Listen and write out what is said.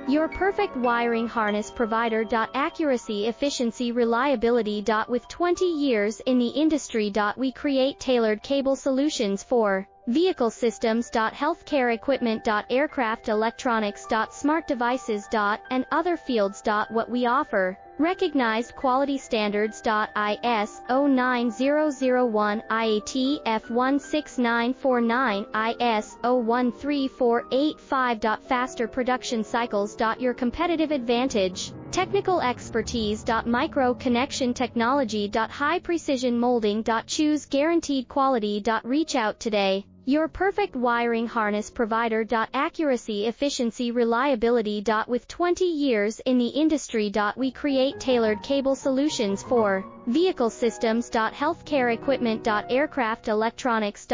Your perfect wiring harness provider. Accuracy, efficiency, reliability. With 20 years in the industry. We create tailored cable solutions for vehicle systems. Healthcare equipment. Aircraft electronics. Smart devices. And other fields. What we offer: recognized quality standards. ISO 9001, IATF 16949, ISO 13485. Faster production cycles. Your competitive advantage: technical expertise. Micro connection technology. High precision molding. Choose guaranteed quality. Reach out today. Your perfect wiring harness provider. Accuracy, efficiency, reliability. With 20 years in the industry. We create tailored cable solutions for vehicle systems. Healthcare equipment. Aircraft electronics.